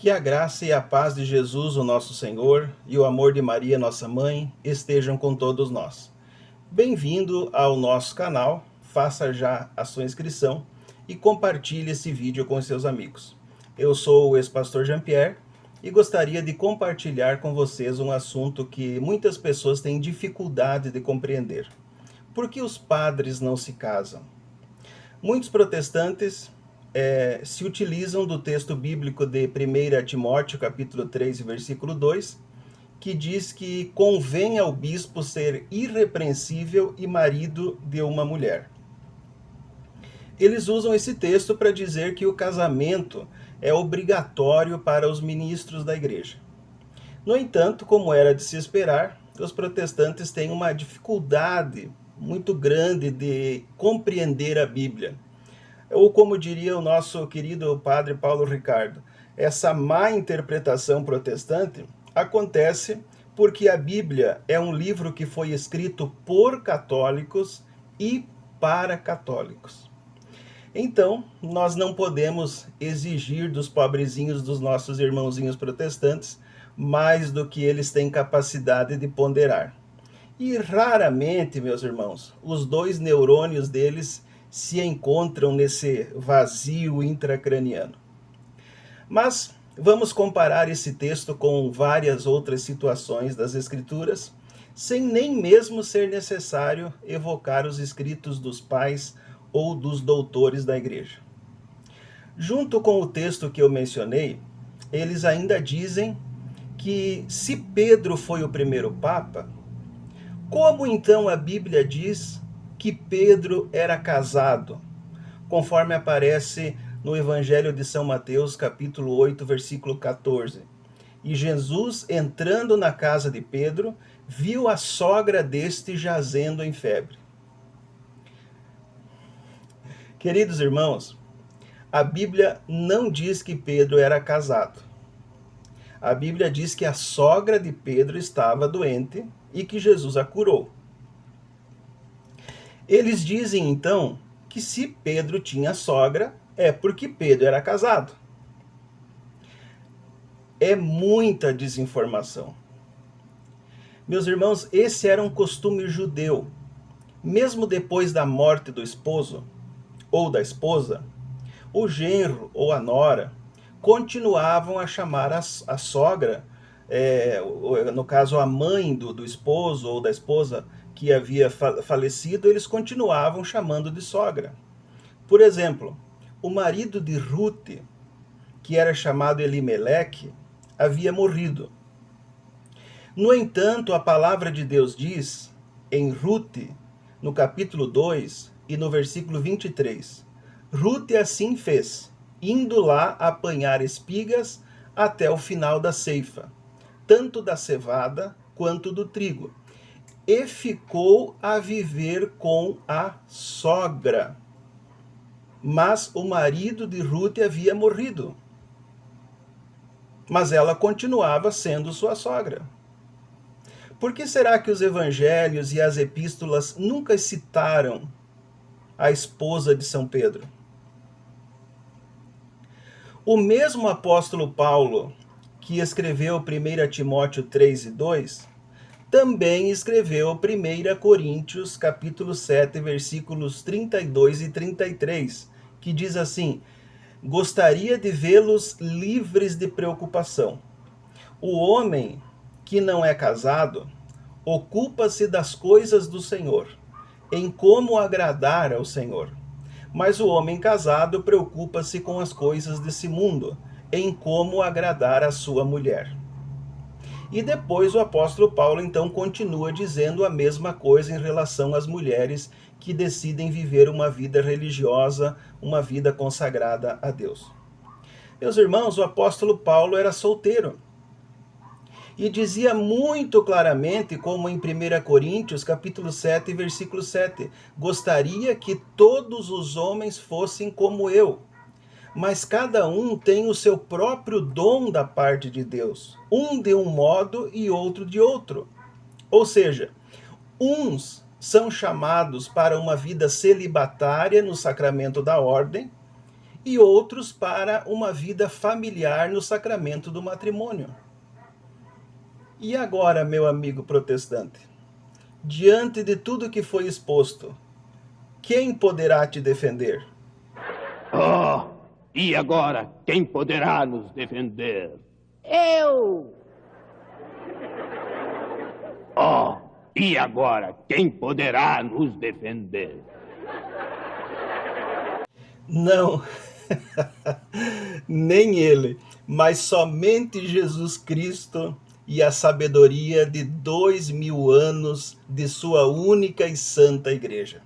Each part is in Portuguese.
Que a graça e a paz de Jesus, o nosso Senhor, e o amor de Maria, nossa mãe, estejam com todos nós. Bem-vindo ao nosso canal, faça já a sua inscrição e compartilhe esse vídeo com seus amigos. Eu sou o ex-pastor Jean-Pierre e gostaria de compartilhar com vocês um assunto que muitas pessoas têm dificuldade de compreender. Por que os padres não se casam? Muitos protestantes se utilizam do texto bíblico de 1 Timóteo, capítulo 3, versículo 2, que diz que convém ao bispo ser irrepreensível e marido de uma mulher. Eles usam esse texto para dizer que o casamento é obrigatório para os ministros da igreja. No entanto, como era de se esperar, os protestantes têm uma dificuldade muito grande de compreender a Bíblia. Ou como diria o nosso querido padre Paulo Ricardo, essa má interpretação protestante acontece porque a Bíblia é um livro que foi escrito por católicos e para católicos. Então, nós não podemos exigir dos pobrezinhos dos nossos irmãozinhos protestantes mais do que eles têm capacidade de ponderar. E raramente, meus irmãos, os dois neurônios deles se encontram nesse vazio intracraniano. Mas vamos comparar esse texto com várias outras situações das Escrituras, sem nem mesmo ser necessário evocar os escritos dos pais ou dos doutores da igreja. Junto com o texto que eu mencionei, eles ainda dizem que se Pedro foi o primeiro papa, como então a Bíblia diz que Pedro era casado, conforme aparece no Evangelho de São Mateus, capítulo 8, versículo 14. E Jesus, entrando na casa de Pedro, viu a sogra deste jazendo em febre. Queridos irmãos, a Bíblia não diz que Pedro era casado. A Bíblia diz que a sogra de Pedro estava doente e que Jesus a curou. Eles dizem, então, que se Pedro tinha sogra, é porque Pedro era casado. É muita desinformação. Meus irmãos, esse era um costume judeu. Mesmo depois da morte do esposo ou da esposa, o genro ou a nora continuavam a chamar a sogra, no caso a mãe do esposo ou da esposa, que havia falecido, eles continuavam chamando de sogra. Por exemplo, o marido de Rute, que era chamado Elimeleque, havia morrido. No entanto, a palavra de Deus diz, em Rute, no capítulo 2 e no versículo 23, Rute assim fez, indo lá apanhar espigas até o final da ceifa, tanto da cevada quanto do trigo. E ficou a viver com a sogra. Mas o marido de Rute havia morrido. Mas ela continuava sendo sua sogra. Por que será que os evangelhos e as epístolas nunca citaram a esposa de São Pedro? O mesmo apóstolo Paulo, que escreveu 1 Timóteo 3 e 2, também escreveu 1 Coríntios, capítulo 7, versículos 32 e 33, que diz assim: gostaria de vê-los livres de preocupação. O homem que não é casado ocupa-se das coisas do Senhor, em como agradar ao Senhor. Mas o homem casado preocupa-se com as coisas desse mundo, em como agradar a sua mulher. E depois o apóstolo Paulo então continua dizendo a mesma coisa em relação às mulheres que decidem viver uma vida religiosa, uma vida consagrada a Deus. Meus irmãos, o apóstolo Paulo era solteiro. E dizia muito claramente, como em 1 Coríntios, capítulo 7, versículo 7, gostaria que todos os homens fossem como eu. Mas cada um tem o seu próprio dom da parte de Deus, um de um modo e outro de outro. Ou seja, uns são chamados para uma vida celibatária no sacramento da ordem, e outros para uma vida familiar no sacramento do matrimônio. E agora, meu amigo protestante, diante de tudo que foi exposto, quem poderá te defender? Oh, e agora, quem poderá nos defender? Eu! Oh, e agora, quem poderá nos defender? Não, nem ele, mas somente Jesus Cristo e a sabedoria de 2000 anos de sua única e santa Igreja.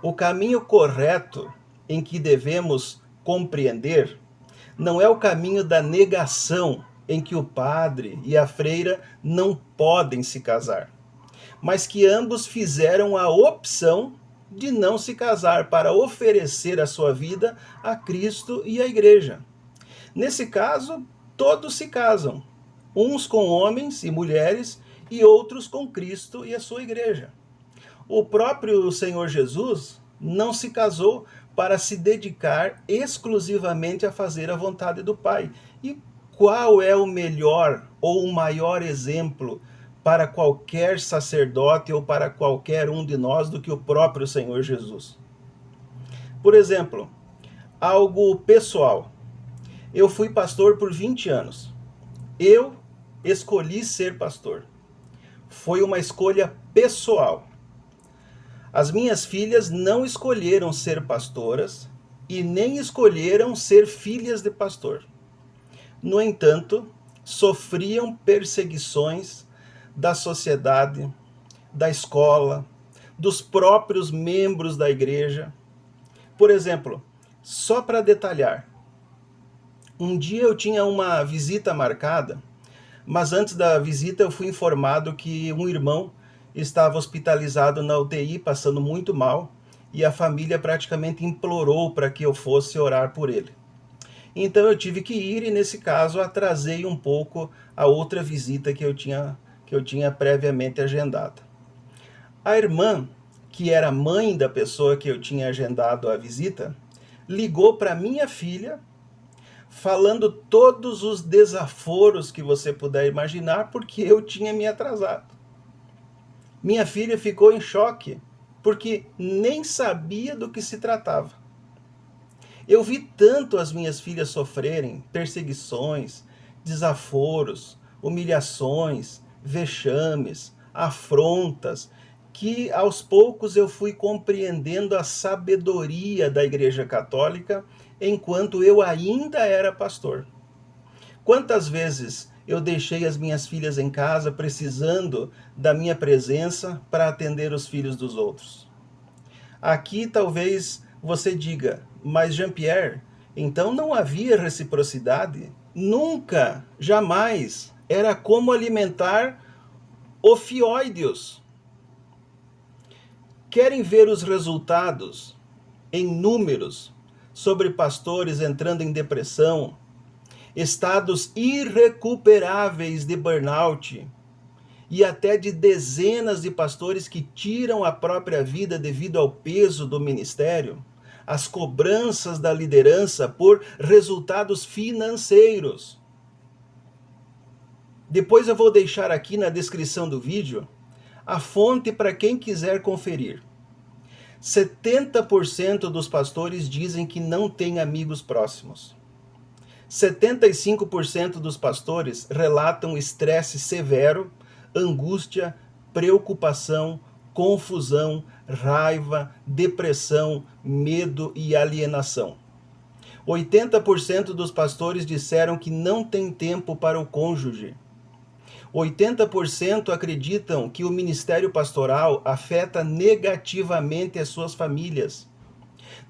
O caminho correto em que devemos compreender não é o caminho da negação em que o padre e a freira não podem se casar, mas que ambos fizeram a opção de não se casar para oferecer a sua vida a Cristo e à Igreja. Nesse caso, todos se casam, uns com homens e mulheres e outros com Cristo e a sua Igreja. O próprio Senhor Jesus não se casou para se dedicar exclusivamente a fazer a vontade do Pai. E qual é o melhor ou o maior exemplo para qualquer sacerdote ou para qualquer um de nós do que o próprio Senhor Jesus? Por exemplo, algo pessoal. Eu fui pastor por 20 anos. Eu escolhi ser pastor. Foi uma escolha pessoal. As minhas filhas não escolheram ser pastoras e nem escolheram ser filhas de pastor. No entanto, sofriam perseguições da sociedade, da escola, dos próprios membros da igreja. Por exemplo, só para detalhar, um dia eu tinha uma visita marcada, mas antes da visita eu fui informado que um irmão estava hospitalizado na UTI, passando muito mal, e a família praticamente implorou para que eu fosse orar por ele. Então eu tive que ir e, nesse caso, atrasei um pouco a outra visita que eu tinha previamente agendado. A irmã, que era mãe da pessoa que eu tinha agendado a visita, ligou para minha filha, falando todos os desaforos que você puder imaginar, porque eu tinha me atrasado. Minha filha ficou em choque, porque nem sabia do que se tratava. Eu vi tanto as minhas filhas sofrerem perseguições, desaforos, humilhações, vexames, afrontas, que aos poucos eu fui compreendendo a sabedoria da Igreja Católica enquanto eu ainda era pastor. Quantas vezes eu deixei as minhas filhas em casa precisando da minha presença para atender os filhos dos outros? Aqui talvez você diga, mas Jean-Pierre, então não havia reciprocidade? Nunca, jamais. Era como alimentar ofioídeos. Querem ver os resultados em números sobre pastores entrando em depressão, estados irrecuperáveis de burnout e até de dezenas de pastores que tiram a própria vida devido ao peso do ministério, as cobranças da liderança por resultados financeiros? Depois eu vou deixar aqui na descrição do vídeo a fonte para quem quiser conferir. 70% dos pastores dizem que não têm amigos próximos. 75% dos pastores relatam estresse severo, angústia, preocupação, confusão, raiva, depressão, medo e alienação. 80% dos pastores disseram que não tem tempo para o cônjuge. 80% acreditam que o ministério pastoral afeta negativamente as suas famílias.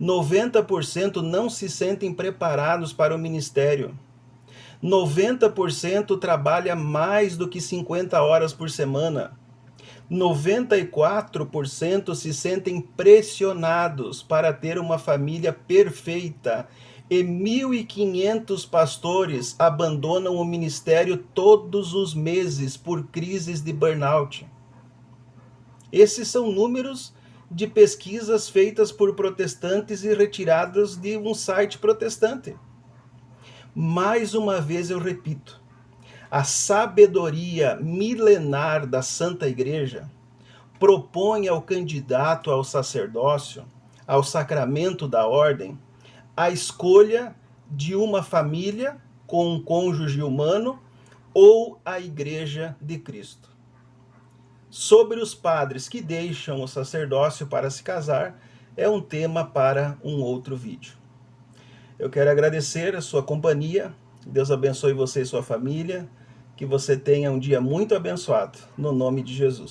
90% não se sentem preparados para o ministério. 90% trabalha mais do que 50 horas por semana. 94% se sentem pressionados para ter uma família perfeita. E 1.500 pastores abandonam o ministério todos os meses por crises de burnout. Esses são números de pesquisas feitas por protestantes e retiradas de um site protestante. Mais uma vez eu repito, a sabedoria milenar da Santa Igreja propõe ao candidato ao sacerdócio, ao sacramento da ordem, a escolha de uma família com um cônjuge humano ou a Igreja de Cristo. Sobre os padres que deixam o sacerdócio para se casar, é um tema para um outro vídeo. Eu quero agradecer a sua companhia, Deus abençoe você e sua família, que você tenha um dia muito abençoado, no nome de Jesus.